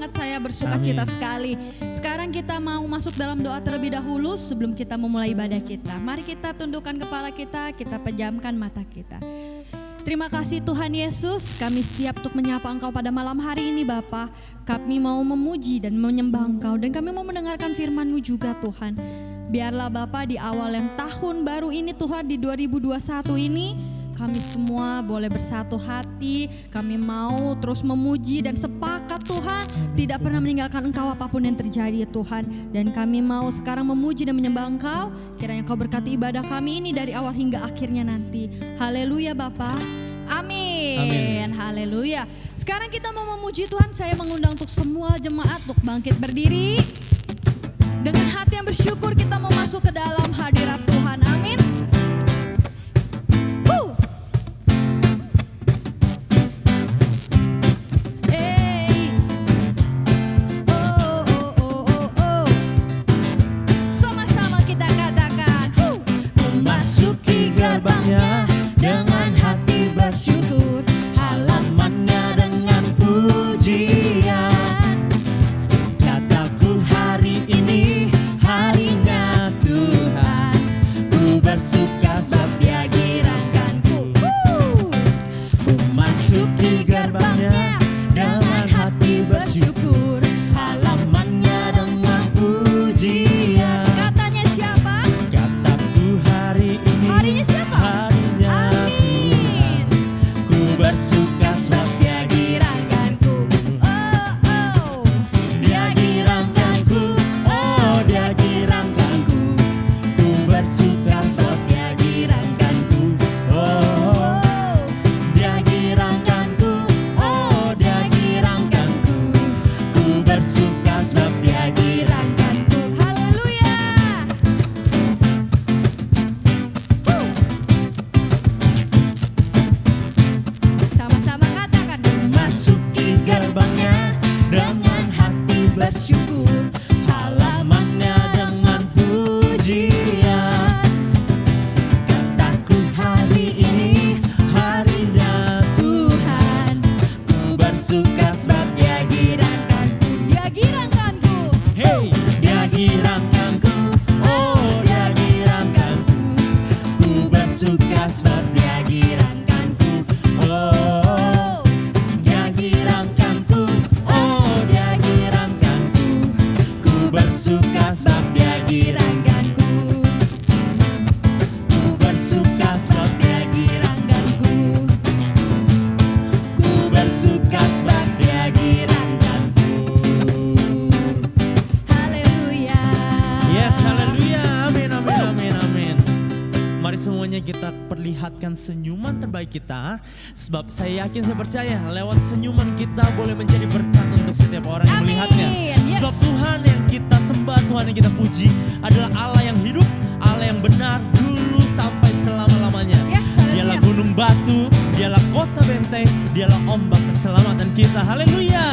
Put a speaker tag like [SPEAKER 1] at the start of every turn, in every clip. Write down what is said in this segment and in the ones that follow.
[SPEAKER 1] banget, saya bersuka cita sekali. Sekarang kita mau masuk dalam doa terlebih dahulu sebelum kita memulai ibadah kita. Mari kita tundukkan kepala kita pejamkan mata kita. Terima kasih Tuhan Yesus, kami siap untuk menyapa Engkau pada malam hari ini Bapa. Kami mau memuji dan menyembah Engkau dan kami mau mendengarkan firman-Mu juga Tuhan. Biarlah Bapa di awal yang tahun baru ini Tuhan, di 2021 ini kami semua boleh bersatu hati. Kami mau terus memuji dan sepakat Tuhan, tidak pernah meninggalkan Engkau apapun yang terjadi Tuhan. Dan kami mau sekarang memuji dan menyembah Engkau. Kiranya Engkau berkati ibadah kami ini dari awal hingga akhirnya nanti. Haleluya Bapa. Amin. Haleluya. Sekarang kita mau memuji Tuhan. Saya mengundang untuk semua jemaat untuk bangkit berdiri. Dengan hati yang bersyukur kita mau masuk ke dalam hadirat Tuhan. Amin.
[SPEAKER 2] Masuki gerbangnya dengan hati bersyukur, halamannya dengan pujian. Kataku hari ini harinya Tuhan, ku bersuka sebab Dia girangkanku. Ku masuki gerbangnya dengan hati bersyukur, halamannya dengan pujian.
[SPEAKER 1] Katanya siapa? Harinya siapa?
[SPEAKER 2] Harinya
[SPEAKER 1] Amin.
[SPEAKER 2] ku bersuka sebab Dia girangkanku. Dia girangkanku, oh Dia girangkanku. Ku bersuka sebab Dia girangkanku. Oh Dia girangkanku, oh Dia girangkanku. Ku bersuka sebab Dia girangkanku.
[SPEAKER 1] Haleluya. Sama-sama katakan.
[SPEAKER 2] Masuki gerbangnya dengan hati bersyukur, halamannya dengan pujian. Kataku hari ini harinya Tuhan, ku bersuka sebab Dia girangkanku.
[SPEAKER 1] Dia girangkanku.
[SPEAKER 2] Hey, Dia girangkanku, oh Dia girangkanku. Ku bersuka sebab Dia girangkanku. Oh Dia girangkanku, oh Dia girangkanku. Ku bersuka sebab Dia girangkanku. Ku bersuka sebab Dia girangkanku. Ku bersuka sebab Dia girangkanku.
[SPEAKER 1] Haleluya.
[SPEAKER 3] Yes, haleluya. Amin, amin, amin, amin. Mari semuanya kita perlihatkan senyuman terbaik kita. Sebab saya yakin, saya percaya lewat senyuman kita boleh menjadi berkat untuk setiap orang yang
[SPEAKER 1] Amin.
[SPEAKER 3] melihatnya.
[SPEAKER 1] Yes.
[SPEAKER 3] Sebab Tuhan yang kita sembah, Tuhan yang kita puji adalah Allah yang hidup, Allah yang benar dulu sampai selama-lamanya.
[SPEAKER 1] Yes, haleluya.
[SPEAKER 3] Dialah gunung batu, dialah kota benteng, dialah ombak keselamatan kita. Haleluya.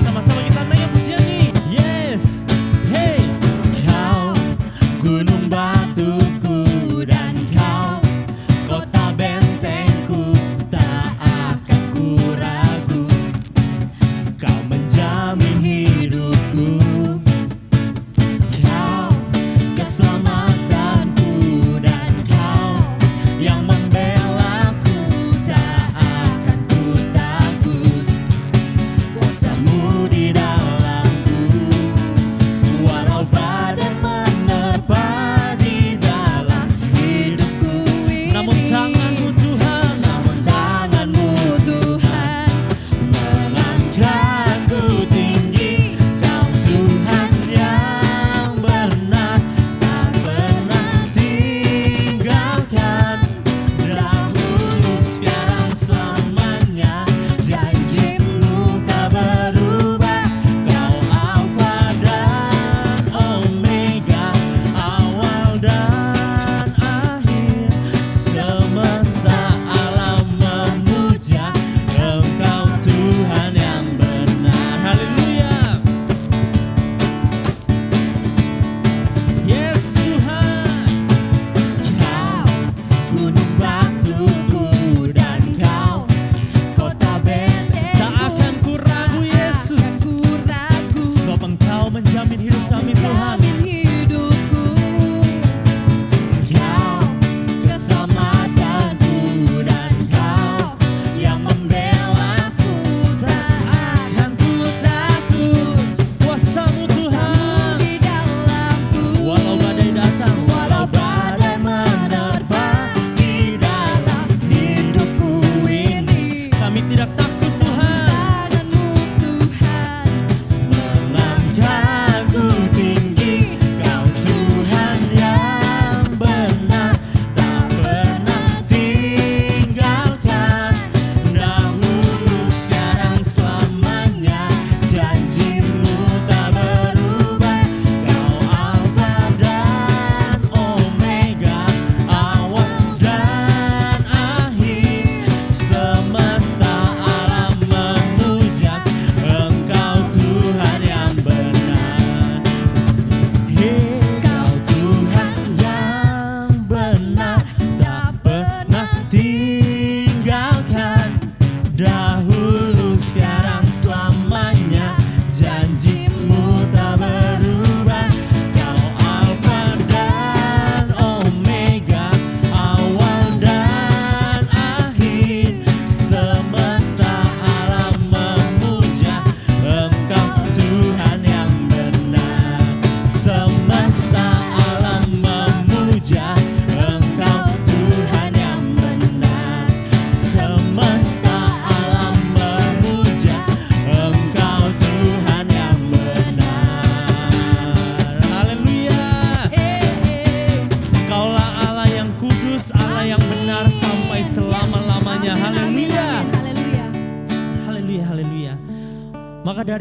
[SPEAKER 3] Sama-sama kita naik pujian nih. Yes. Hey.
[SPEAKER 2] Kau gunung batuku dan Kau kota bentengku, tak akan ku ragu. Kau menjamin hidupku, Kau keselamatanku dan Kau yang membelaku, tak akan ku takut. Kuasa-Mu di dalam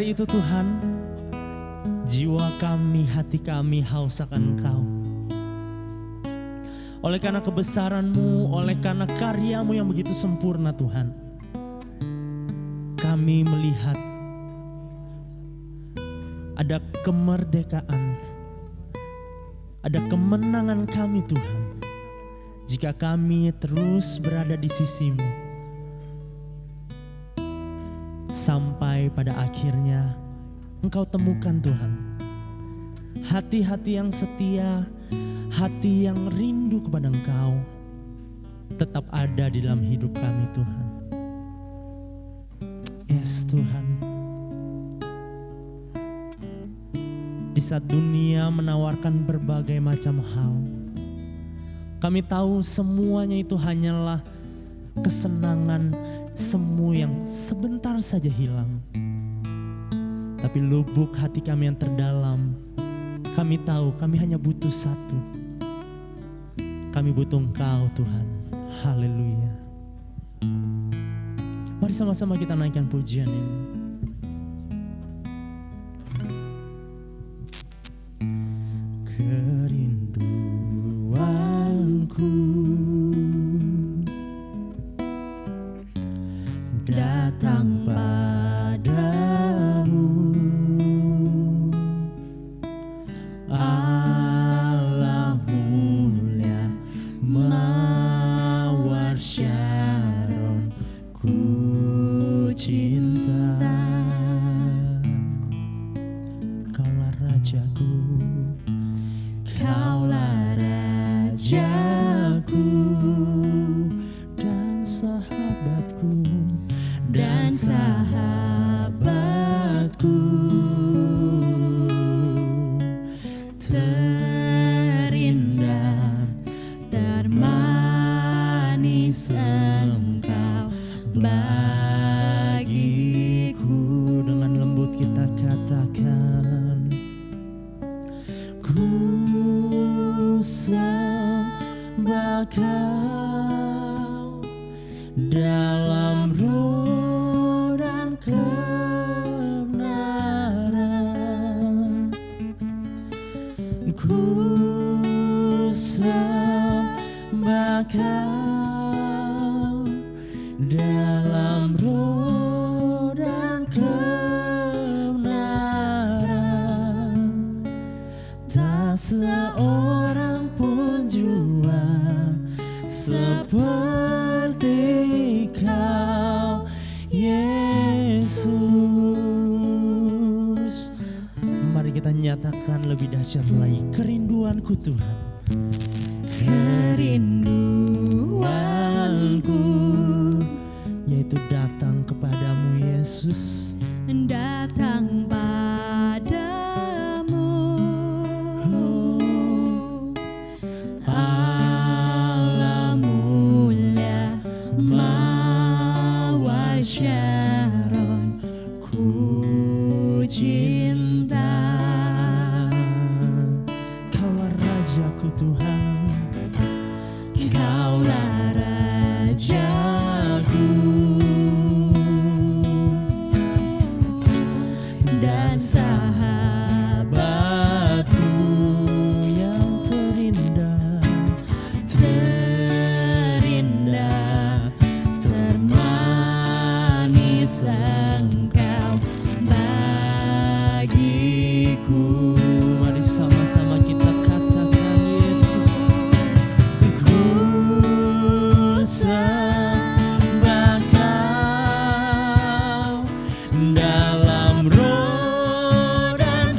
[SPEAKER 3] hari itu Tuhan, jiwa kami, hati kami haus akan Engkau. Oleh karena kebesaran-Mu, oleh karena karya-Mu yang begitu sempurna Tuhan, kami melihat ada kemerdekaan, ada kemenangan kami Tuhan, jika kami terus berada di sisi-Mu. Sampai pada akhirnya Engkau temukan Tuhan hati-hati yang setia, hati yang rindu kepada Engkau tetap ada di dalam hidup kami Tuhan. Yes Tuhan. Di saat dunia menawarkan berbagai macam hal, kami tahu semuanya itu hanyalah kesenangan semu yang sebentar saja hilang. Tapi lubuk hati kami yang terdalam, kami tahu kami hanya butuh satu. Kami butuh Engkau Tuhan. Haleluya. Mari sama-sama kita naikkan pujian ini. Kerinduanku datang padamu, Allah mulia mawar Syaron, ku cinta. Kaulah rajaku, Kaulah rajaku dan sahabatku, dan sahabatku, terindah, termanis Engkau bagiku. Dengan lembut kita katakan, ku sembah Kau dalam roh dan kebenaran. Ku sembah Kau dalam roh dan kebenaran. Tak seorang pun jua seperti Kau, Yesus. Mari kita nyatakan lebih dahsyat lagi kerinduanku Tuhan. Kerinduanku yaitu datang kepadamu Yesus,
[SPEAKER 1] Datang padamu, Allah mulia mawar Syaron, ku cinta.
[SPEAKER 3] Kaulah rajaku Tuhan,
[SPEAKER 1] Kaulah rajaku dan sahabatku,
[SPEAKER 3] yang terindah,
[SPEAKER 1] terindah, termanis Engkau bagiku.
[SPEAKER 3] Mari sama-sama kita katakan, Yesus,
[SPEAKER 1] Ku sembah Kau dalam roh dan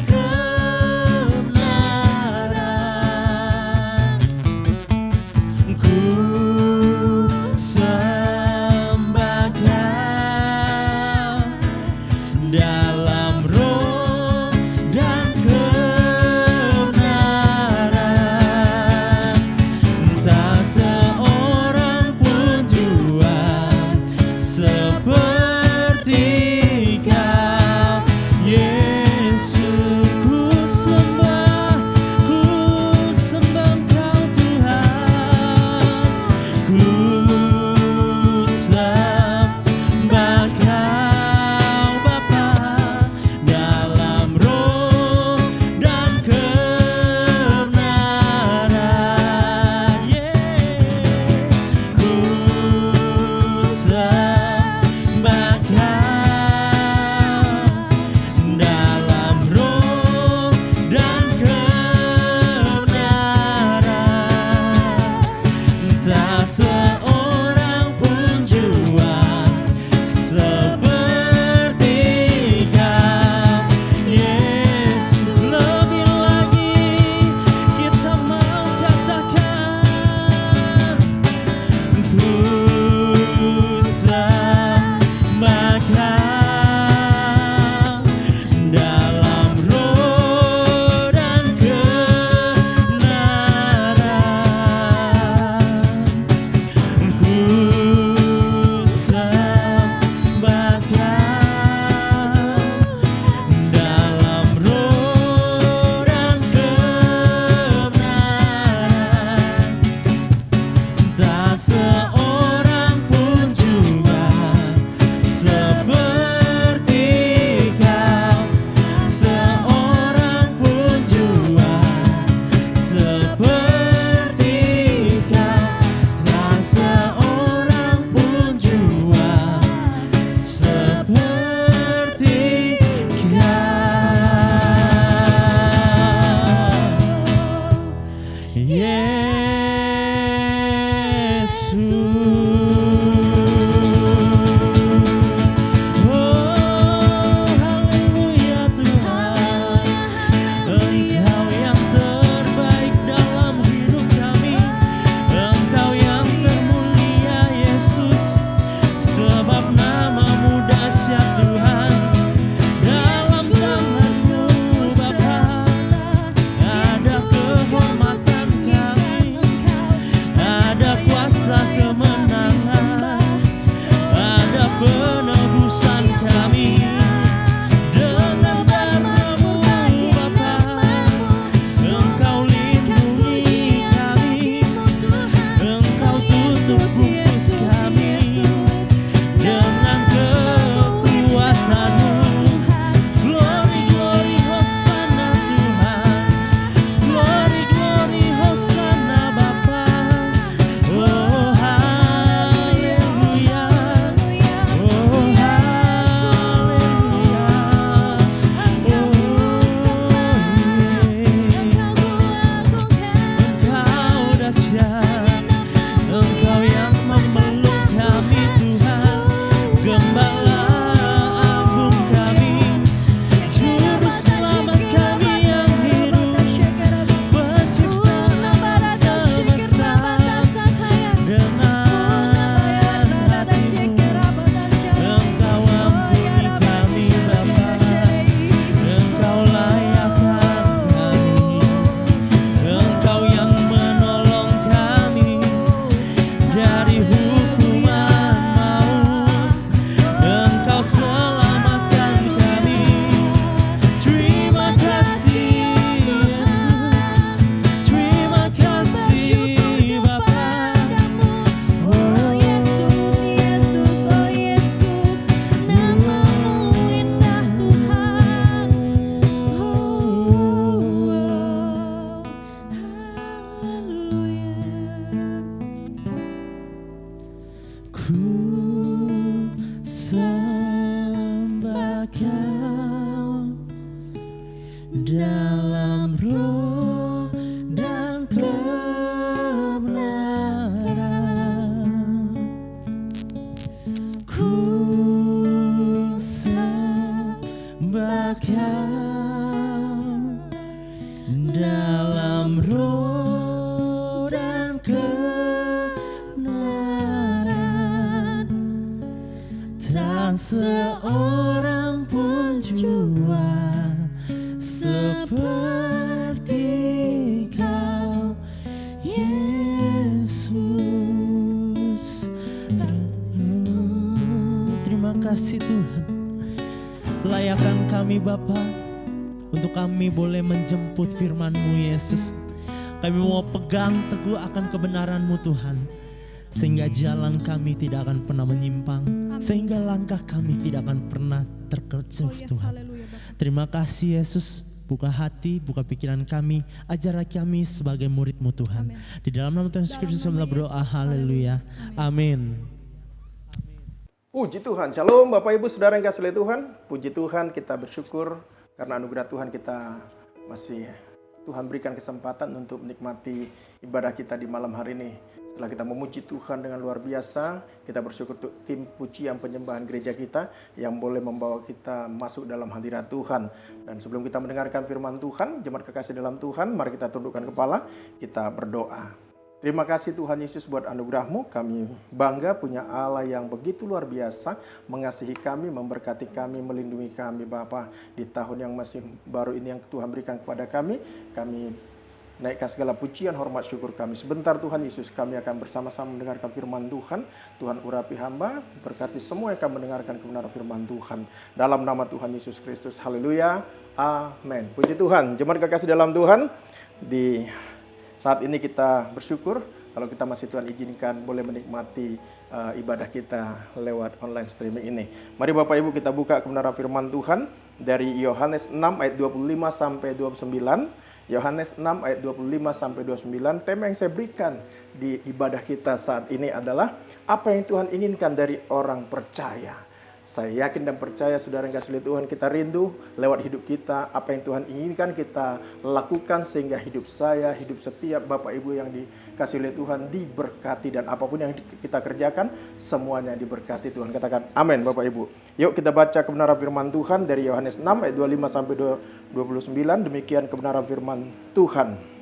[SPEAKER 3] dalam roh dan kebenaran. Ku sembah Kau dalam roh dan kebenaran. Tak seorang pun jua seperti Kau, Yesus. Terima kasih Tuhan. Layakkan kami Bapa untuk kami boleh menjemput firman-Mu Yesus. Kami mau pegang teguh akan kebenaran-Mu Tuhan, sehingga jalan kami tidak akan pernah menyimpang, sehingga langkah kami tidak akan pernah terkecuh Tuhan. Terima kasih Yesus. Buka hati, buka pikiran kami, ajar kami sebagai murid-Mu Tuhan. Di dalam nama Tuhan Yesus Kristus kami berdoa, haleluya, amin.
[SPEAKER 4] Puji Tuhan, shalom Bapak Ibu Saudara yang kasih oleh Tuhan. Puji Tuhan, kita bersyukur karena anugerah Tuhan kita masih Tuhan berikan kesempatan untuk menikmati ibadah kita di malam hari ini. Setelah kita memuji Tuhan dengan luar biasa, kita bersyukur untuk tim pujian penyembahan gereja kita yang boleh membawa kita masuk dalam hadirat Tuhan. Dan sebelum kita mendengarkan firman Tuhan, jemaat kekasih dalam Tuhan, mari kita tundukkan kepala, kita berdoa. Terima kasih Tuhan Yesus buat anugerah-Mu. Kami bangga punya Allah yang begitu luar biasa, mengasihi kami, memberkati kami, melindungi kami Bapa. Di tahun yang masih baru ini yang Tuhan berikan kepada kami naikkan segala pujian, hormat, syukur kami. Sebentar Tuhan Yesus, kami akan bersama-sama mendengarkan firman Tuhan. Tuhan urapi hamba, berkati semua yang akan mendengarkan kebenaran firman Tuhan. Dalam nama Tuhan Yesus Kristus, haleluya, amin. Puji Tuhan, jemaat kekasih dalam Tuhan, di saat ini kita bersyukur kalau kita masih Tuhan izinkan boleh menikmati ibadah kita lewat online streaming ini. Mari Bapak Ibu kita buka kebenaran firman Tuhan dari Yohanes 6 ayat 25 sampai 29. Yohanes 6 ayat 25 sampai 29. Tema yang saya berikan di ibadah kita saat ini adalah apa yang Tuhan inginkan dari orang percaya. Saya yakin dan percaya saudara yang kasih oleh Tuhan, kita rindu lewat hidup kita apa yang Tuhan inginkan kita lakukan sehingga hidup saya, hidup setiap Bapak Ibu yang dikasih oleh Tuhan diberkati, dan apapun yang kita kerjakan semuanya diberkati Tuhan. Katakan amin Bapak Ibu. Yuk kita baca kebenaran firman Tuhan dari Yohanes 6 ayat 25 sampai 29. Demikian kebenaran firman Tuhan.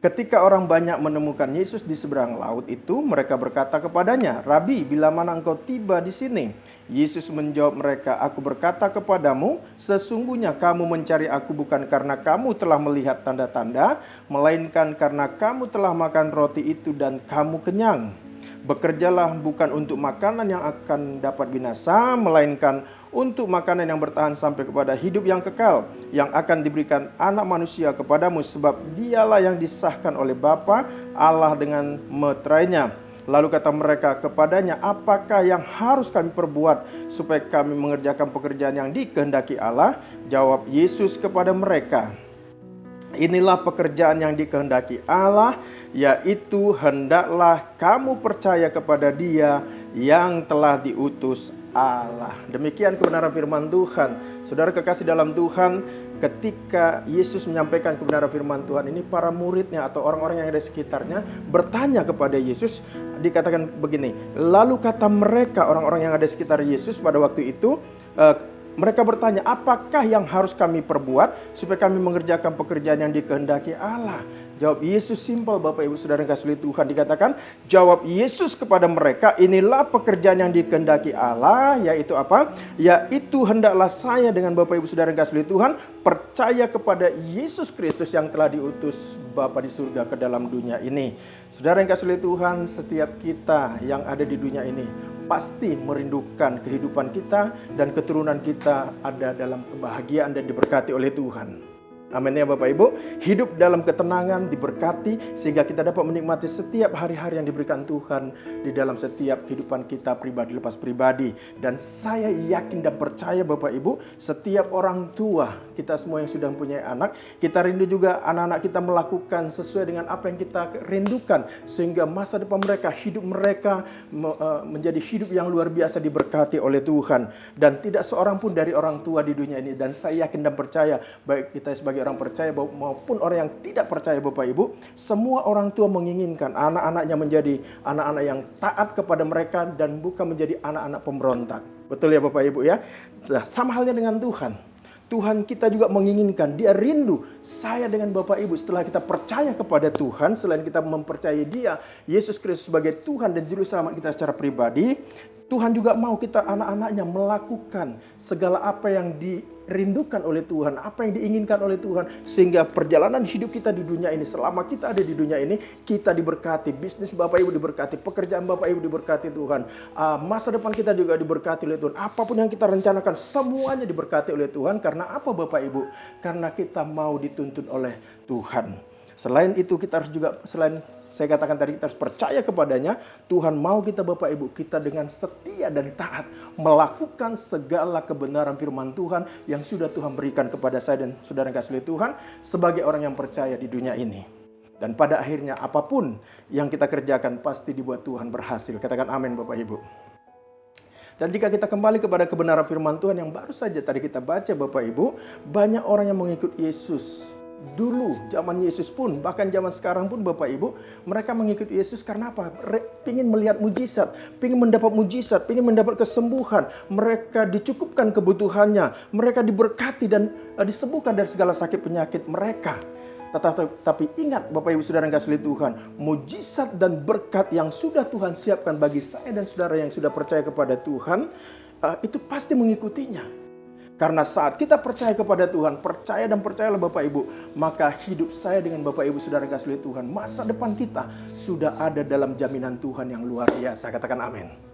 [SPEAKER 4] Ketika orang banyak menemukan Yesus di seberang laut itu, mereka berkata kepadanya, "Rabi, bila mana engkau tiba di sini?" Yesus menjawab mereka, "Aku berkata kepadamu, sesungguhnya kamu mencari aku bukan karena kamu telah melihat tanda-tanda, melainkan karena kamu telah makan roti itu dan kamu kenyang. Bekerjalah bukan untuk makanan yang akan dapat binasa, melainkan untuk makanan yang bertahan sampai kepada hidup yang kekal, yang akan diberikan anak manusia kepadamu, sebab dialah yang disahkan oleh Bapa Allah dengan meterainya." Lalu kata mereka kepadanya, "Apakah yang harus kami perbuat supaya kami mengerjakan pekerjaan yang dikehendaki Allah?" Jawab Yesus kepada mereka, "Inilah pekerjaan yang dikehendaki Allah, yaitu hendaklah kamu percaya kepada Dia yang telah diutus Allah." Demikian kebenaran firman Tuhan. Saudara kekasih dalam Tuhan, ketika Yesus menyampaikan kebenaran firman Tuhan ini, para muridnya atau orang-orang yang ada di sekitarnya bertanya kepada Yesus. Dikatakan begini, lalu kata mereka, orang-orang yang ada di sekitar Yesus pada waktu itu, mereka bertanya, "Apakah yang harus kami perbuat supaya kami mengerjakan pekerjaan yang dikehendaki Allah?" Jawab Yesus simpel Bapak Ibu Saudara yang kasih oleh Tuhan. Dikatakan, jawab Yesus kepada mereka, "Inilah pekerjaan yang dikehendaki Allah, yaitu apa? Yaitu hendaklah saya dengan Bapak Ibu Saudara yang kasih oleh Tuhan percaya kepada Yesus Kristus yang telah diutus Bapa di surga ke dalam dunia ini." Saudara yang kasih oleh Tuhan, setiap kita yang ada di dunia ini pasti merindukan kehidupan kita dan keturunan kita ada dalam kebahagiaan dan diberkati oleh Tuhan. Amin ya Bapak Ibu. Hidup dalam ketenangan, diberkati, sehingga kita dapat menikmati setiap hari-hari yang diberikan Tuhan di dalam setiap kehidupan kita pribadi lepas pribadi. Dan saya yakin dan percaya Bapak Ibu, setiap orang tua, kita semua yang sudah mempunyai anak, kita rindu juga anak-anak kita melakukan sesuai dengan apa yang kita rindukan, sehingga masa depan mereka, hidup mereka menjadi hidup yang luar biasa diberkati oleh Tuhan. Dan tidak seorang pun dari orang tua di dunia ini, dan saya yakin dan percaya, baik kita sebagai orang percaya maupun orang yang tidak percaya Bapak Ibu, semua orang tua menginginkan anak-anaknya menjadi anak-anak yang taat kepada mereka dan bukan menjadi anak-anak pemberontak. Betul ya Bapak Ibu ya? Sama halnya dengan Tuhan. Tuhan kita juga menginginkan, Dia rindu saya dengan Bapak Ibu setelah kita percaya kepada Tuhan, selain kita mempercayai Dia, Yesus Kristus sebagai Tuhan dan Juru Selamat kita secara pribadi, Tuhan juga mau kita anak-anaknya melakukan segala apa yang dirindukan oleh Tuhan, apa yang diinginkan oleh Tuhan, sehingga perjalanan hidup kita di dunia ini, selama kita ada di dunia ini, kita diberkati, bisnis Bapak Ibu diberkati, pekerjaan Bapak Ibu diberkati Tuhan, masa depan kita juga diberkati oleh Tuhan, apapun yang kita rencanakan semuanya diberkati oleh Tuhan. Karena apa Bapak Ibu? Karena kita mau dituntun oleh Tuhan. Selain itu kita harus juga, selain saya katakan tadi, kita harus percaya kepadanya. Tuhan mau kita Bapak Ibu, kita dengan setia dan taat melakukan segala kebenaran firman Tuhan yang sudah Tuhan berikan kepada saya dan saudara yang kasih Tuhan sebagai orang yang percaya di dunia ini. Dan pada akhirnya apapun yang kita kerjakan pasti dibuat Tuhan berhasil. Katakan amin Bapak Ibu. Dan jika kita kembali kepada kebenaran firman Tuhan yang baru saja tadi kita baca Bapak Ibu, banyak orang yang mengikut Yesus. Dulu, zaman Yesus pun, bahkan zaman sekarang pun Bapak Ibu, mereka mengikuti Yesus karena apa? Pingin melihat mujizat, pingin mendapat mujizat, pingin mendapat kesembuhan. Mereka dicukupkan kebutuhannya, mereka diberkati dan disembuhkan dari segala sakit penyakit mereka. Tapi ingat Bapak Ibu Saudara yang kasih Tuhan, mujizat dan berkat yang sudah Tuhan siapkan bagi saya dan saudara yang sudah percaya kepada Tuhan, itu pasti mengikutinya. Karena saat kita percaya kepada Tuhan, percaya dan percayalah Bapak Ibu, maka hidup saya dengan Bapak Ibu Saudara yang kasih Tuhan, masa depan kita sudah ada dalam jaminan Tuhan yang luar biasa. Katakan amin.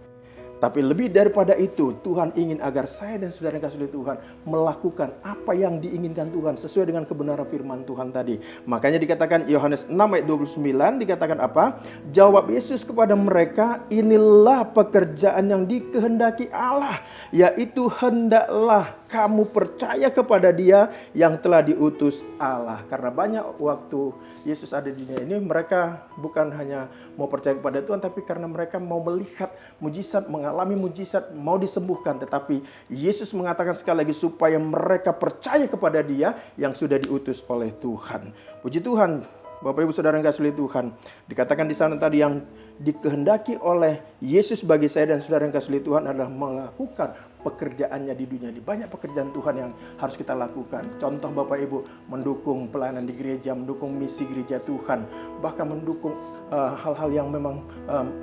[SPEAKER 4] Tapi lebih daripada itu, Tuhan ingin agar saya dan saudara yang kasih Tuhan melakukan apa yang diinginkan Tuhan sesuai dengan kebenaran firman Tuhan tadi. Makanya dikatakan Yohanes 6 ayat 29 dikatakan apa? Jawab Yesus kepada mereka, inilah pekerjaan yang dikehendaki Allah, yaitu hendaklah kamu percaya kepada Dia yang telah diutus Allah. Karena banyak waktu Yesus ada di dunia ini, mereka bukan hanya mau percaya kepada Tuhan, tapi karena mereka mau melihat mujizat, mengalami mujizat, mau disembuhkan. Tetapi Yesus mengatakan sekali lagi supaya mereka percaya kepada Dia yang sudah diutus oleh Tuhan. Puji Tuhan, Bapak Ibu Saudara yang kasih Tuhan, dikatakan di sana tadi yang dikehendaki oleh Yesus bagi saya dan saudara yang kasih Tuhan adalah melakukan pekerjaannya di dunia ini. Banyak pekerjaan Tuhan yang harus kita lakukan. Contoh Bapak Ibu, mendukung pelayanan di gereja, mendukung misi gereja Tuhan, bahkan mendukung hal-hal yang memang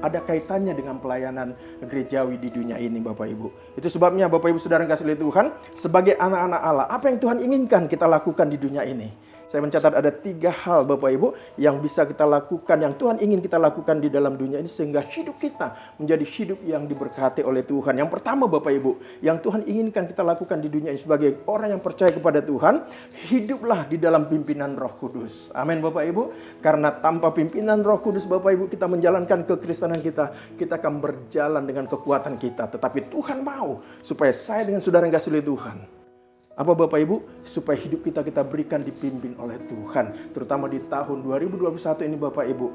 [SPEAKER 4] ada kaitannya dengan pelayanan gerejawi di dunia ini Bapak Ibu. Itu sebabnya Bapak Ibu Saudara yang kasih Tuhan, sebagai anak-anak Allah, apa yang Tuhan inginkan kita lakukan di dunia ini? Saya mencatat ada 3 hal Bapak Ibu yang bisa kita lakukan, yang Tuhan ingin kita lakukan di dalam dunia ini sehingga hidup kita menjadi hidup yang diberkati oleh Tuhan. Yang pertama Bapak Ibu, yang Tuhan inginkan kita lakukan di dunia ini sebagai orang yang percaya kepada Tuhan, hiduplah di dalam pimpinan Roh Kudus. Amin Bapak Ibu. Karena tanpa pimpinan Roh Kudus Bapak Ibu, kita menjalankan kekristenan kita akan berjalan dengan kekuatan kita. Tetapi Tuhan mau supaya saya dengan saudara yang kasih oleh Tuhan, apa Bapak Ibu? Supaya hidup kita berikan dipimpin oleh Tuhan. Terutama di tahun 2021 ini Bapak Ibu.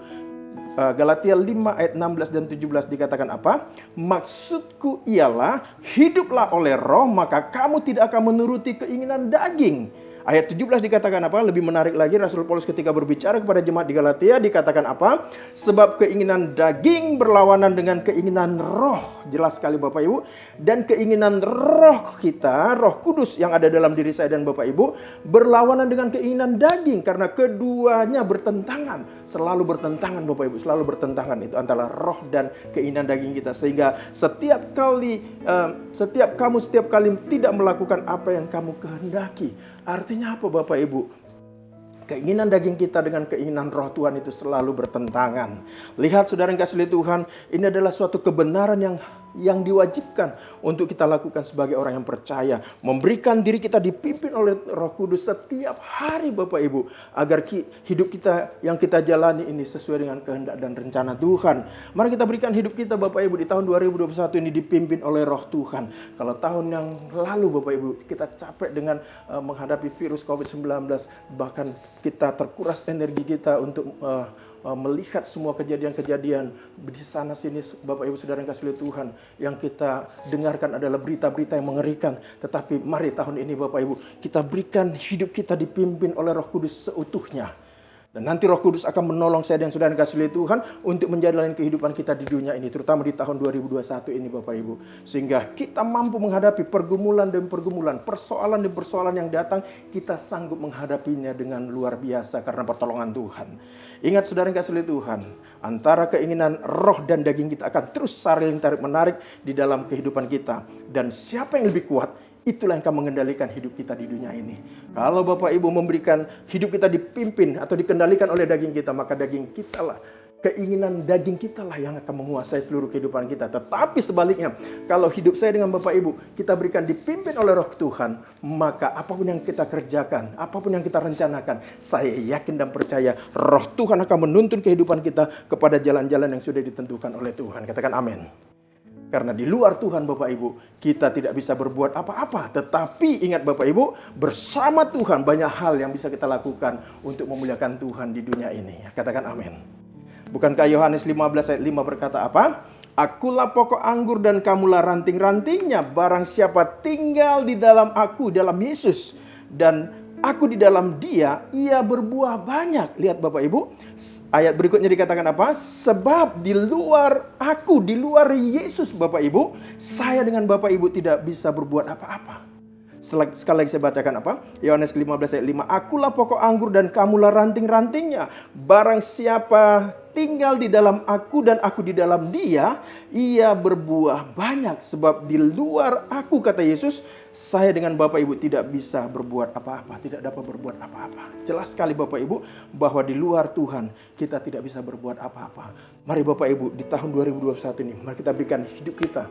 [SPEAKER 4] Galatia 5 ayat 16 dan 17 dikatakan apa? Maksudku ialah hiduplah oleh roh, maka kamu tidak akan menuruti keinginan daging. Ayat 17 dikatakan apa? Lebih menarik lagi, Rasul Paulus ketika berbicara kepada jemaat di Galatia dikatakan apa? Sebab keinginan daging berlawanan dengan keinginan roh. Jelas sekali Bapak Ibu. Dan keinginan roh kita, Roh Kudus yang ada dalam diri saya dan Bapak Ibu, berlawanan dengan keinginan daging. Karena keduanya bertentangan. Selalu bertentangan Bapak Ibu. Selalu bertentangan itu antara roh dan keinginan daging kita. Sehingga setiap kali tidak melakukan apa yang kamu kehendaki. Artinya apa Bapak Ibu? Keinginan daging kita dengan keinginan roh Tuhan itu selalu bertentangan. Lihat saudara yang kasih Tuhan, ini adalah suatu kebenaran yang yang diwajibkan untuk kita lakukan sebagai orang yang percaya. Memberikan diri kita dipimpin oleh Roh Kudus setiap hari Bapak Ibu. Agar hidup kita yang kita jalani ini sesuai dengan kehendak dan rencana Tuhan. Mari kita berikan hidup kita Bapak Ibu di tahun 2021 ini dipimpin oleh Roh Tuhan. Kalau tahun yang lalu Bapak Ibu kita capek dengan menghadapi virus COVID-19. Bahkan kita terkuras energi kita untuk melihat semua kejadian-kejadian di sana sini Bapak Ibu Saudara yang kasih oleh Tuhan, yang kita dengarkan adalah berita-berita yang mengerikan. Tetapi mari tahun ini Bapak Ibu kita berikan hidup kita dipimpin oleh Roh Kudus seutuhnya. Dan nanti Roh Kudus akan menolong saya dan saudara yang kasih oleh Tuhan untuk menjalani kehidupan kita di dunia ini, terutama di tahun 2021 ini Bapak Ibu. Sehingga kita mampu menghadapi pergumulan demi pergumulan, persoalan demi persoalan yang datang, kita sanggup menghadapinya dengan luar biasa karena pertolongan Tuhan. Ingat saudara yang kasih oleh Tuhan, antara keinginan roh dan daging kita akan terus saling tarik-menarik di dalam kehidupan kita. Dan siapa yang lebih kuat, itulah yang akan mengendalikan hidup kita di dunia ini. Kalau Bapak Ibu memberikan hidup kita dipimpin atau dikendalikan oleh daging kita, maka daging kita lah, keinginan daging kita lah yang akan menguasai seluruh kehidupan kita. Tetapi sebaliknya, kalau hidup saya dengan Bapak Ibu, kita berikan dipimpin oleh Roh Tuhan, maka apapun yang kita kerjakan, apapun yang kita rencanakan, saya yakin dan percaya Roh Tuhan akan menuntun kehidupan kita kepada jalan-jalan yang sudah ditentukan oleh Tuhan. Katakan amin. Karena di luar Tuhan Bapak Ibu, kita tidak bisa berbuat apa-apa. Tetapi ingat Bapak Ibu, bersama Tuhan banyak hal yang bisa kita lakukan untuk memuliakan Tuhan di dunia ini. Katakan amin. Bukankah Yohanes 15 ayat 5 berkata apa? Akulah pokok anggur dan kamulah ranting-rantingnya. Barang siapa tinggal di dalam aku, dalam Yesus, dan aku di dalam dia, ia berbuah banyak. Lihat Bapak Ibu, ayat berikutnya dikatakan apa? Sebab di luar aku, di luar Yesus Bapak Ibu, saya dengan Bapak Ibu tidak bisa berbuat apa-apa. Sekali lagi saya bacakan apa? Yohanes 15 ayat 5. Akulah pokok anggur dan kamulah ranting-rantingnya. Barang siapa tinggal di dalam aku dan aku di dalam dia, ia berbuah banyak. Sebab di luar aku, kata Yesus, saya dengan Bapak Ibu tidak bisa berbuat apa-apa. Tidak dapat berbuat apa-apa. Jelas sekali Bapak Ibu bahwa di luar Tuhan kita tidak bisa berbuat apa-apa. Mari Bapak Ibu di tahun 2021 ini, mari kita berikan hidup kita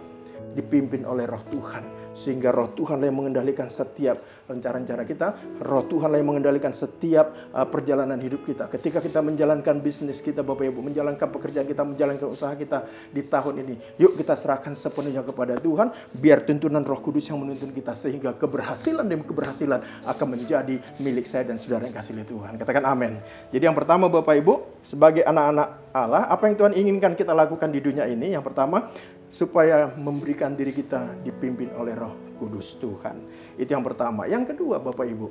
[SPEAKER 4] dipimpin oleh Roh Tuhan. Sehingga Roh Tuhan yang mengendalikan setiap rencana-rencana kita. Roh Tuhan yang mengendalikan setiap perjalanan hidup kita. Ketika kita menjalankan bisnis kita Bapak Ibu, menjalankan pekerjaan kita, menjalankan usaha kita di tahun ini, yuk kita serahkan sepenuhnya kepada Tuhan. Biar tuntunan Roh Kudus yang menuntun kita, sehingga keberhasilan demi keberhasilan akan menjadi milik saya dan saudara yang kasih oleh Tuhan. Katakan amin. Jadi yang pertama Bapak Ibu, sebagai anak-anak Allah, apa yang Tuhan inginkan kita lakukan di dunia ini? Yang pertama, supaya memberikan diri kita dipimpin oleh Roh Kudus Tuhan. Itu yang pertama. Yang kedua Bapak Ibu,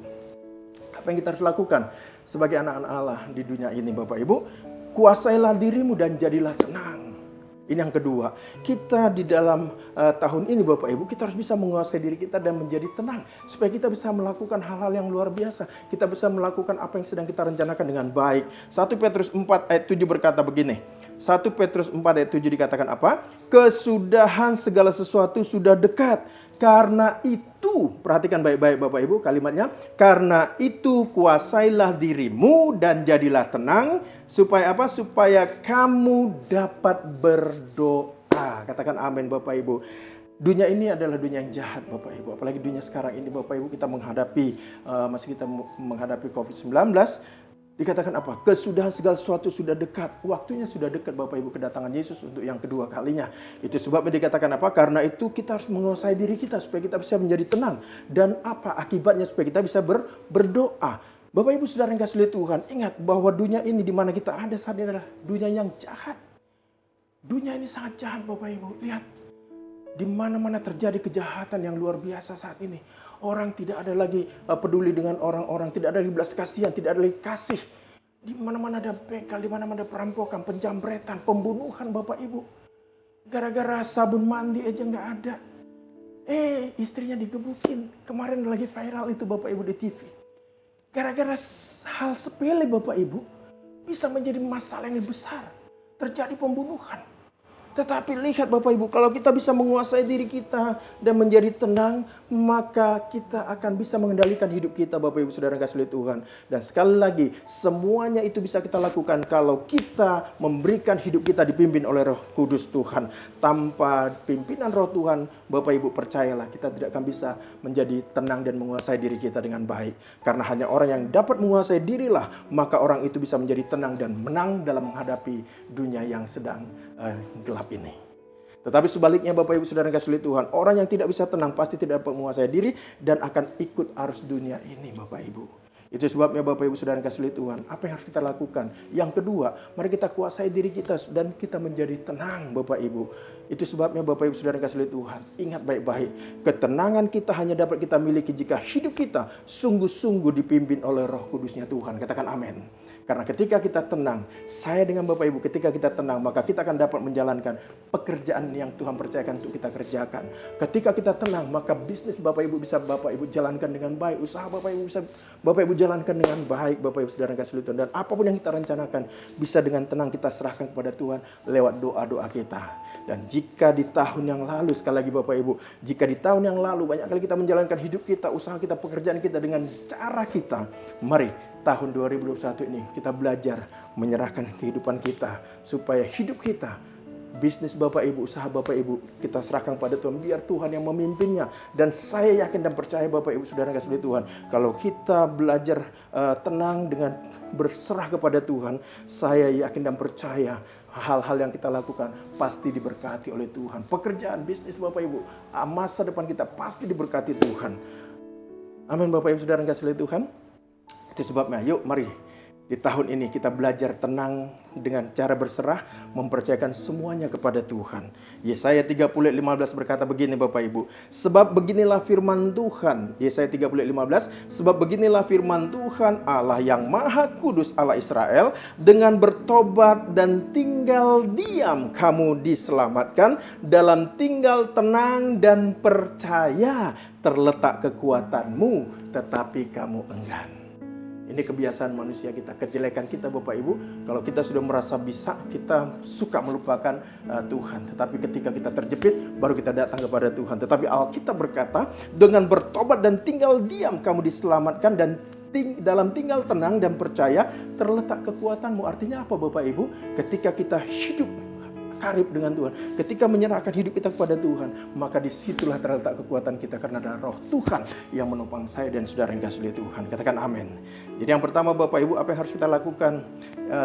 [SPEAKER 4] apa yang kita harus lakukan sebagai anak-anak Allah di dunia ini Bapak Ibu? Kuasailah dirimu dan jadilah tenang. Ini yang kedua. Kita di dalam tahun ini Bapak Ibu, kita harus bisa menguasai diri kita dan menjadi tenang. Supaya kita bisa melakukan hal-hal yang luar biasa. Kita bisa melakukan apa yang sedang kita rencanakan dengan baik. 1 Petrus 4 ayat 7 berkata begini. 1 Petrus 4 ayat 7 dikatakan apa? Kesudahan segala sesuatu sudah dekat. Karena itu, perhatikan baik-baik Bapak Ibu kalimatnya. Karena itu kuasailah dirimu dan jadilah tenang. Supaya apa? Supaya kamu dapat berdoa. Katakan amin Bapak Ibu. Dunia ini adalah dunia yang jahat Bapak Ibu. Apalagi dunia sekarang ini Bapak Ibu, kita menghadapi COVID-19. Dikatakan apa? Kesudahan segala sesuatu sudah dekat. Waktunya sudah dekat Bapak Ibu kedatangan Yesus untuk yang kedua kalinya. Itu sebabnya dikatakan apa? Karena itu kita harus menguasai diri kita supaya kita bisa menjadi tenang. Dan apa akibatnya supaya kita bisa berdoa. Bapak Ibu Saudara yang kasih oleh Tuhan, ingat bahwa dunia ini di mana kita ada saat ini adalah dunia yang jahat. Dunia ini sangat jahat Bapak Ibu. Lihat, di mana-mana terjadi kejahatan yang luar biasa saat ini. Orang tidak ada lagi peduli dengan orang-orang, tidak ada lagi belas kasihan, tidak ada lagi kasih. Di mana-mana ada begal, di mana-mana ada perampokan, penjambretan, pembunuhan Bapak Ibu. Gara-gara sabun mandi aja nggak ada. Istrinya digebukin. Kemarin lagi viral itu Bapak Ibu di TV. Gara-gara hal sepele Bapak Ibu bisa menjadi masalah yang lebih besar. Terjadi pembunuhan. Tetapi lihat Bapak Ibu, kalau kita bisa menguasai diri kita dan menjadi tenang, maka kita akan bisa mengendalikan hidup kita Bapak Ibu Saudara yang kasih oleh Tuhan. Dan sekali lagi, semuanya itu bisa kita lakukan kalau kita memberikan hidup kita dipimpin oleh Roh Kudus Tuhan. Tanpa pimpinan Roh Tuhan, Bapak Ibu percayalah, kita tidak akan bisa menjadi tenang dan menguasai diri kita dengan baik. Karena hanya orang yang dapat menguasai dirilah, maka orang itu bisa menjadi tenang dan menang dalam menghadapi dunia yang sedang gelap ini. Tetapi sebaliknya Bapak Ibu Saudara yang kasih oleh Tuhan, orang yang tidak bisa tenang pasti tidak dapat menguasai diri dan akan ikut arus dunia ini Bapak Ibu. Itu sebabnya Bapak Ibu Saudara yang kasih oleh Tuhan, apa yang harus kita lakukan? Yang kedua, mari kita kuasai diri kita dan kita menjadi tenang Bapak Ibu. Itu sebabnya Bapak Ibu Saudara yang kasih oleh Tuhan, ingat baik-baik, ketenangan kita hanya dapat kita miliki jika hidup kita sungguh-sungguh dipimpin oleh Roh Kudusnya Tuhan. Katakan amin. Karena ketika kita tenang, saya dengan Bapak Ibu, ketika kita tenang, maka kita akan dapat menjalankan pekerjaan yang Tuhan percayakan untuk kita kerjakan. Ketika kita tenang, maka bisnis Bapak Ibu bisa Bapak Ibu jalankan dengan baik. Usaha Bapak Ibu bisa Bapak Ibu jalankan dengan baik, Bapak Ibu Saudara yang kasih Tuhan. Dan apapun yang kita rencanakan, bisa dengan tenang kita serahkan kepada Tuhan lewat doa-doa kita. Dan jika di tahun yang lalu, sekali lagi Bapak Ibu, jika di tahun yang lalu banyak kali kita menjalankan hidup kita, usaha kita, pekerjaan kita dengan cara kita, mari tahun 2021 ini kita belajar menyerahkan kehidupan kita supaya hidup kita, bisnis Bapak Ibu, usaha Bapak Ibu, kita serahkan pada Tuhan, biar Tuhan yang memimpinnya. Dan saya yakin dan percaya Bapak Ibu Saudara yang kasih Tuhan, kalau kita belajar tenang dengan berserah kepada Tuhan, saya yakin dan percaya hal-hal yang kita lakukan pasti diberkati oleh Tuhan. Pekerjaan, bisnis Bapak Ibu, masa depan kita pasti diberkati Tuhan. Amin Bapak Ibu Saudara yang kasih Tuhan. Itu sebabnya, yuk mari di tahun ini kita belajar tenang dengan cara berserah, mempercayakan semuanya kepada Tuhan. Yesaya 30:15 berkata begini Bapak Ibu, sebab beginilah firman Tuhan, Yesaya 30:15, sebab beginilah firman Tuhan Allah yang Maha Kudus Allah Israel, dengan bertobat dan tinggal diam kamu diselamatkan, dalam tinggal tenang dan percaya terletak kekuatanmu, tetapi kamu enggan. Ini kebiasaan manusia kita, kejelekan kita Bapak Ibu. Kalau kita sudah merasa bisa, kita suka melupakan Tuhan. Tetapi ketika kita terjepit, baru kita datang kepada Tuhan. Tetapi Alkitab berkata, dengan bertobat dan tinggal diam kamu diselamatkan, dan dalam tinggal tenang dan percaya terletak kekuatanmu. Artinya apa Bapak Ibu? Ketika kita hidup karib dengan Tuhan, ketika menyerahkan hidup kita kepada Tuhan, maka disitulah terletak kekuatan kita, karena ada Roh Tuhan yang menopang saya dan saudara yang kasih oleh Tuhan. Katakan amin. Jadi yang pertama Bapak Ibu, apa yang harus kita lakukan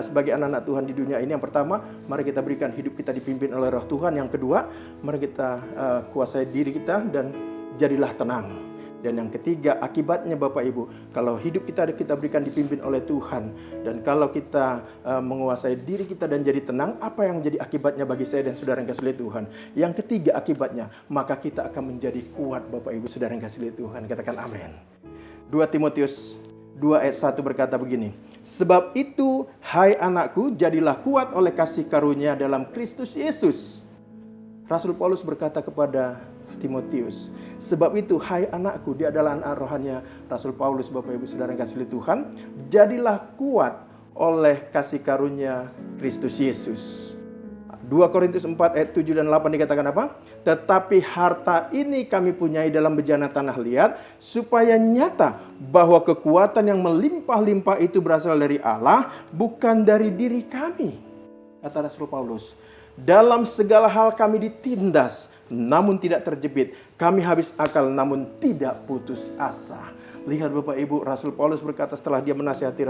[SPEAKER 4] sebagai anak-anak Tuhan di dunia ini? Yang pertama, mari kita berikan hidup kita dipimpin oleh Roh Tuhan. Yang kedua, mari kita kuasai diri kita dan jadilah tenang. Dan yang ketiga, akibatnya Bapak Ibu, kalau hidup kita berikan dipimpin oleh Tuhan, dan kalau kita menguasai diri kita dan jadi tenang, apa yang menjadi akibatnya bagi saya dan saudara yang kasih oleh Tuhan? Yang ketiga akibatnya, maka kita akan menjadi kuat Bapak Ibu saudara yang kasih oleh Tuhan. Katakan amin. 2 Timotius 2 ayat 1 berkata begini, sebab itu hai anakku, jadilah kuat oleh kasih karunia dalam Kristus Yesus. Rasul Paulus berkata kepada Timotius, sebab itu hai anakku, dia adalah anak rohaninya Rasul Paulus Bapak Ibu saudara yang kasih oleh Tuhan, jadilah kuat oleh kasih karunia Kristus Yesus. 2 Korintus 4 ayat 7 dan 8 dikatakan apa? Tetapi harta ini kami punyai dalam bejana tanah liat, supaya nyata bahwa kekuatan yang melimpah-limpah itu berasal dari Allah, bukan dari diri kami. Kata Rasul Paulus, dalam segala hal kami ditindas, namun tidak terjepit. Kami habis akal, namun tidak putus asa. Lihat Bapak Ibu, Rasul Paulus berkata setelah dia menasihati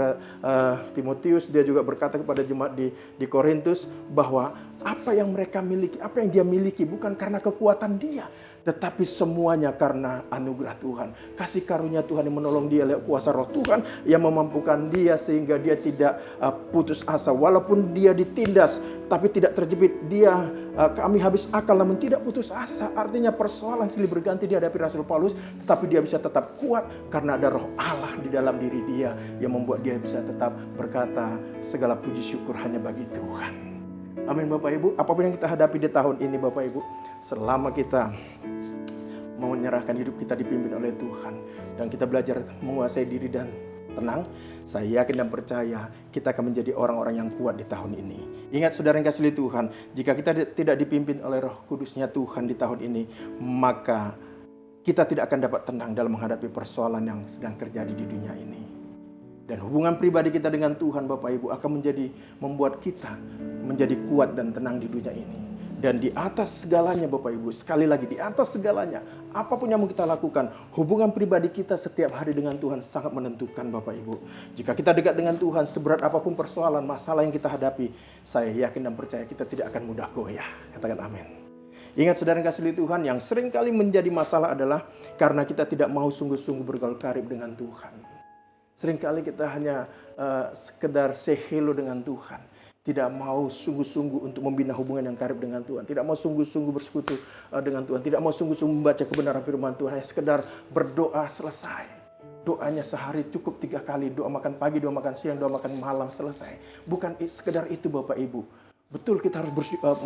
[SPEAKER 4] Timotius, dia juga berkata kepada jemaat di Korintus bahwa apa yang mereka miliki, apa yang dia miliki bukan karena kekuatan dia, tetapi semuanya karena anugerah Tuhan. Kasih karunia Tuhan yang menolong dia lewat kuasa Roh Tuhan yang memampukan dia sehingga dia tidak putus asa. Walaupun dia ditindas tapi tidak terjepit. Kami habis akal namun tidak putus asa. Artinya persoalan silih berganti dihadapi Rasul Paulus, tetapi dia bisa tetap kuat karena ada Roh Allah di dalam diri dia yang membuat dia bisa tetap berkata segala puji syukur hanya bagi Tuhan. Amin Bapak Ibu. Apapun yang kita hadapi di tahun ini Bapak Ibu, selama kita mau menyerahkan hidup kita dipimpin oleh Tuhan dan kita belajar menguasai diri dan tenang, saya yakin dan percaya kita akan menjadi orang-orang yang kuat di tahun ini. Ingat saudara yang kasih Tuhan, jika kita tidak dipimpin oleh Roh Kudusnya Tuhan di tahun ini, maka kita tidak akan dapat tenang dalam menghadapi persoalan yang sedang terjadi di dunia ini. Dan hubungan pribadi kita dengan Tuhan Bapak Ibu akan membuat kita menjadi kuat dan tenang di dunia ini. Dan di atas segalanya Bapak Ibu, sekali lagi di atas segalanya, apapun yang mau kita lakukan, hubungan pribadi kita setiap hari dengan Tuhan sangat menentukan Bapak Ibu. Jika kita dekat dengan Tuhan, seberat apapun persoalan, masalah yang kita hadapi, saya yakin dan percaya kita tidak akan mudah goyah. Katakan amin. Ingat saudara yang kasih Tuhan, yang sering kali menjadi masalah adalah karena kita tidak mau sungguh-sungguh bergaul karib dengan Tuhan. Seringkali kita hanya sekedar say hello dengan Tuhan. Tidak mau sungguh-sungguh untuk membina hubungan yang karib dengan Tuhan. Tidak mau sungguh-sungguh bersekutu dengan Tuhan. Tidak mau sungguh-sungguh membaca kebenaran firman Tuhan. Hanya sekedar berdoa selesai. Doanya sehari cukup 3 kali. Doa makan pagi, doa makan siang, doa makan malam selesai. Bukan sekedar itu Bapak Ibu. Betul kita harus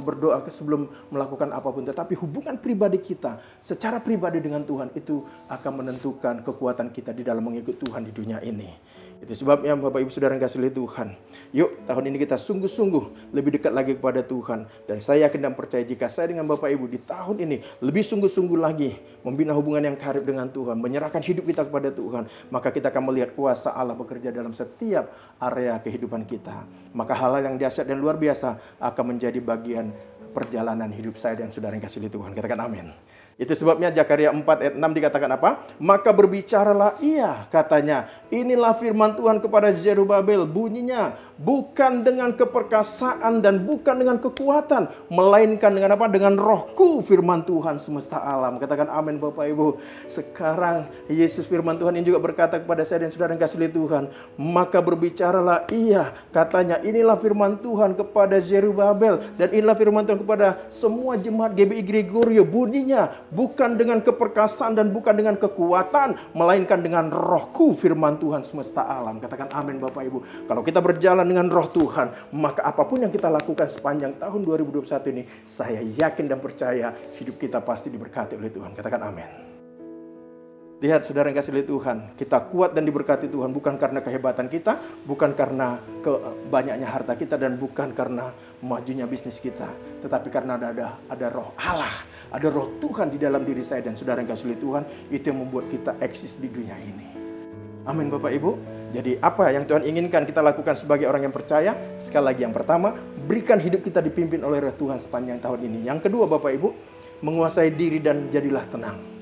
[SPEAKER 4] berdoa sebelum melakukan apapun. Tetapi hubungan pribadi kita secara pribadi dengan Tuhan itu akan menentukan kekuatan kita di dalam mengikut Tuhan di dunia ini. Itu sebabnya Bapak Ibu Saudara yang kasih oleh Tuhan. Yuk tahun ini kita sungguh-sungguh lebih dekat lagi kepada Tuhan. Dan saya yakin dan percaya jika saya dengan Bapak Ibu di tahun ini lebih sungguh-sungguh lagi membina hubungan yang karib dengan Tuhan. Menyerahkan hidup kita kepada Tuhan. Maka kita akan melihat kuasa Allah bekerja dalam setiap area kehidupan kita. Maka hal-hal yang dahsyat dan luar biasa akan menjadi bagian perjalanan hidup saya dan saudara yang kasih oleh Tuhan. Katakan amin. Itu sebabnya Zakaria 4 ayat 6 dikatakan apa? Maka berbicaralah ia, katanya, inilah firman Tuhan kepada Zerubabel, bunyinya bukan dengan keperkasaan dan bukan dengan kekuatan, melainkan dengan apa? Dengan rohku, firman Tuhan semesta alam. Katakan amin Bapak Ibu. Sekarang Yesus firman Tuhan ini juga berkata kepada saya dan saudara yang kasih oleh Tuhan, maka berbicaralah ia, katanya, inilah firman Tuhan kepada Zerubabel dan inilah firman Tuhan kepada semua jemaat GBI Gregorio, bunyinya bukan dengan keperkasaan dan bukan dengan kekuatan, melainkan dengan rohku, firman Tuhan semesta alam. Katakan amin Bapak Ibu. Kalau kita berjalan dengan roh Tuhan, maka apapun yang kita lakukan sepanjang tahun 2021 ini, saya yakin dan percaya hidup kita pasti diberkati oleh Tuhan. Katakan amin. Lihat saudara yang kasih oleh Tuhan, kita kuat dan diberkati Tuhan bukan karena kehebatan kita, bukan karena banyaknya harta kita, dan bukan karena majunya bisnis kita, tetapi karena ada roh Allah, ada roh Tuhan di dalam diri saya dan saudara yang kasih oleh Tuhan, itu yang membuat kita eksis di dunia ini. Amin Bapak Ibu. Jadi apa yang Tuhan inginkan kita lakukan sebagai orang yang percaya? Sekali lagi, yang pertama, berikan hidup kita dipimpin oleh roh Tuhan sepanjang tahun ini. Yang kedua Bapak Ibu, menguasai diri dan jadilah tenang.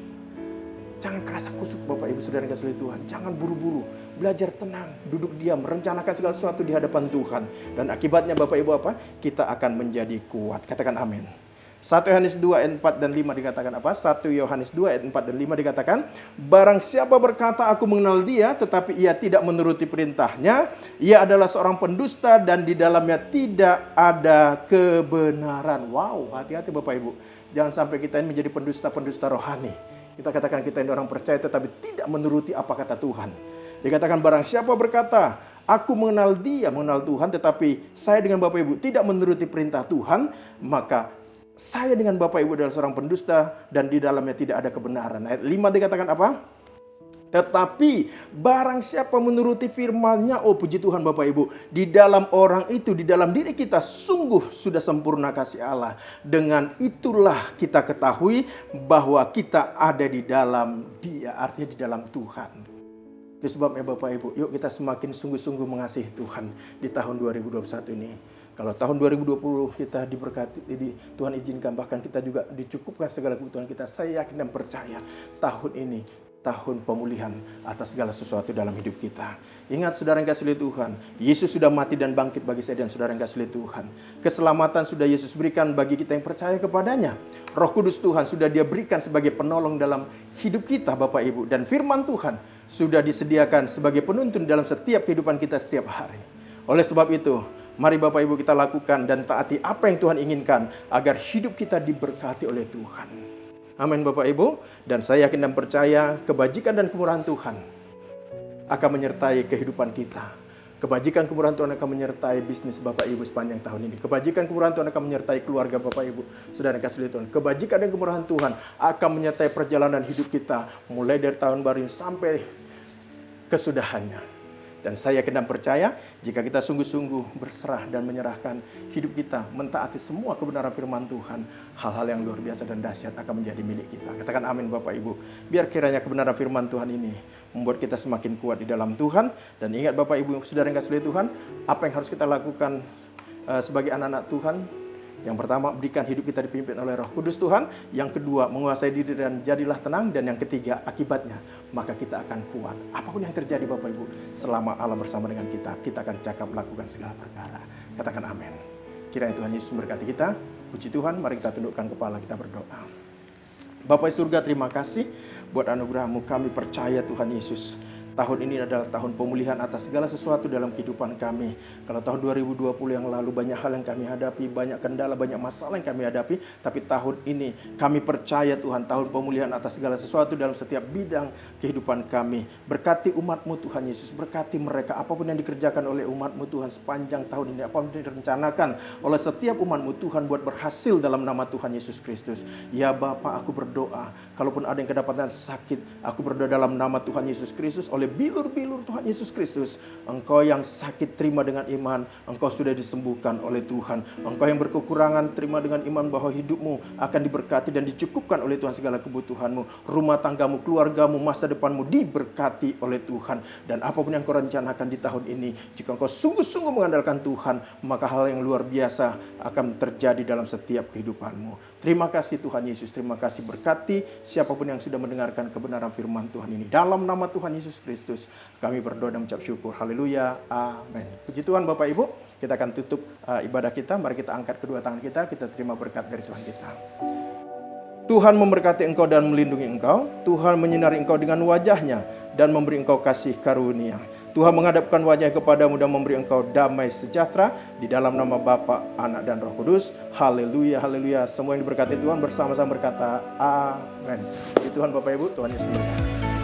[SPEAKER 4] Jangan kerasa kusuk Bapak Ibu Saudara yang kasih oleh Tuhan. Jangan buru-buru. Belajar tenang, duduk diam, merencanakan segala sesuatu di hadapan Tuhan. Dan akibatnya Bapak Ibu apa? Kita akan menjadi kuat. Katakan amin. 1 Yohanes 2 ayat 4 dan 5 dikatakan apa? 1 Yohanes 2 ayat 4 dan 5 dikatakan, barang siapa berkata aku mengenal dia tetapi ia tidak menuruti perintahnya, ia adalah seorang pendusta dan di dalamnya tidak ada kebenaran. Wow, hati-hati Bapak Ibu. Jangan sampai kita ini menjadi pendusta-pendusta rohani. Kita katakan kita ini orang percaya tetapi tidak menuruti apa kata Tuhan. Dikatakan barang siapa berkata aku mengenal dia, mengenal Tuhan, tetapi saya dengan Bapak Ibu tidak menuruti perintah Tuhan, maka saya dengan Bapak Ibu adalah seorang pendusta dan di dalamnya tidak ada kebenaran. Ayat 5 dikatakan apa? Tetapi barang siapa menuruti firman-Nya, oh puji Tuhan Bapak Ibu, di dalam orang itu, di dalam diri kita sungguh sudah sempurna kasih Allah. Dengan itulah kita ketahui bahwa kita ada di dalam Dia, artinya di dalam Tuhan. Itu sebabnya Bapak Ibu, yuk kita semakin sungguh-sungguh mengasihi Tuhan di tahun 2021 ini. Kalau tahun 2020 kita diberkati, Tuhan izinkan, bahkan kita juga dicukupkan segala kebutuhan kita. Saya yakin dan percaya tahun ini tahun pemulihan atas segala sesuatu dalam hidup kita. Ingat saudara yang kasih oleh Tuhan, Yesus sudah mati dan bangkit bagi saya dan saudara yang kasih oleh Tuhan. Keselamatan sudah Yesus berikan bagi kita yang percaya kepadanya. Roh Kudus Tuhan sudah Dia berikan sebagai penolong dalam hidup kita Bapak Ibu. Dan firman Tuhan sudah disediakan sebagai penuntun dalam setiap kehidupan kita setiap hari. Oleh sebab itu, mari Bapak Ibu kita lakukan dan taati apa yang Tuhan inginkan agar hidup kita diberkati oleh Tuhan. Amin Bapak Ibu. Dan saya yakin dan percaya kebajikan dan kemurahan Tuhan akan menyertai kehidupan kita. Kebajikan kemurahan Tuhan akan menyertai bisnis Bapak Ibu sepanjang tahun ini. Kebajikan kemurahan Tuhan akan menyertai keluarga Bapak Ibu, saudara yang kasih Tuhan. Kebajikan dan kemurahan Tuhan akan menyertai perjalanan hidup kita mulai dari tahun baru ini sampai kesudahannya. Dan saya yakin dan percaya jika kita sungguh-sungguh berserah dan menyerahkan hidup kita, mentaati semua kebenaran firman Tuhan, hal-hal yang luar biasa dan dahsyat akan menjadi milik kita. Katakan amin Bapak Ibu. Biar kiranya kebenaran firman Tuhan ini membuat kita semakin kuat di dalam Tuhan. Dan ingat Bapak Ibu, saudara yang kasih Tuhan, apa yang harus kita lakukan sebagai anak-anak Tuhan? Yang pertama, berikan hidup kita dipimpin oleh Roh Kudus Tuhan. Yang kedua, menguasai diri dan jadilah tenang. Dan yang ketiga, akibatnya, maka kita akan kuat. Apapun yang terjadi Bapak Ibu, selama Allah bersama dengan kita, kita akan cakap melakukan segala perkara. Katakan amin. Kiranya Tuhan Yesus memberkati kita. Puji Tuhan, mari kita tundukkan kepala, kita berdoa. Bapa di surga, terima kasih buat anugerah-Mu. Kami percaya Tuhan Yesus, tahun ini adalah tahun pemulihan atas segala sesuatu dalam kehidupan kami. Kalau tahun 2020 yang lalu banyak hal yang kami hadapi, banyak kendala, banyak masalah yang kami hadapi. Tapi tahun ini kami percaya Tuhan, tahun pemulihan atas segala sesuatu dalam setiap bidang kehidupan kami. Berkati umat-Mu Tuhan Yesus, berkati mereka. Apapun yang dikerjakan oleh umat-Mu Tuhan sepanjang tahun ini, apapun yang direncanakan oleh setiap umat-Mu Tuhan buat berhasil dalam nama Tuhan Yesus Kristus. Ya Bapa, aku berdoa, kalaupun ada yang kedapatan sakit, aku berdoa dalam nama Tuhan Yesus Kristus, oleh bilur-bilur Tuhan Yesus Kristus, Engkau yang sakit terima dengan iman, Engkau sudah disembuhkan oleh Tuhan. Engkau yang berkekurangan terima dengan iman bahwa hidupmu akan diberkati dan dicukupkan oleh Tuhan segala kebutuhanmu. Rumah tanggamu, keluargamu, masa depanmu diberkati oleh Tuhan. Dan apapun yang kau rencanakan di tahun ini, jika engkau sungguh-sungguh mengandalkan Tuhan, maka hal yang luar biasa akan terjadi dalam setiap kehidupanmu. Terima kasih Tuhan Yesus, terima kasih, berkati siapapun yang sudah mendengarkan kebenaran firman Tuhan ini. Dalam nama Tuhan Yesus Kristus, kami berdoa dan mengucap syukur. Haleluya, amin. Puji Tuhan Bapak Ibu, kita akan tutup ibadah kita. Mari kita angkat kedua tangan kita terima berkat dari Tuhan kita. Tuhan memberkati engkau dan melindungi engkau. Tuhan menyinari engkau dengan wajahnya dan memberi engkau kasih karunia. Tuhan menghadapkan wajah kepadamu dan memberi engkau damai sejahtera. Di dalam nama Bapa, Anak, dan Roh Kudus. Haleluya, haleluya. Semua yang diberkati Tuhan bersama-sama berkata amin. Puji Tuhan Bapak Ibu, Tuhan Yesus memberkati.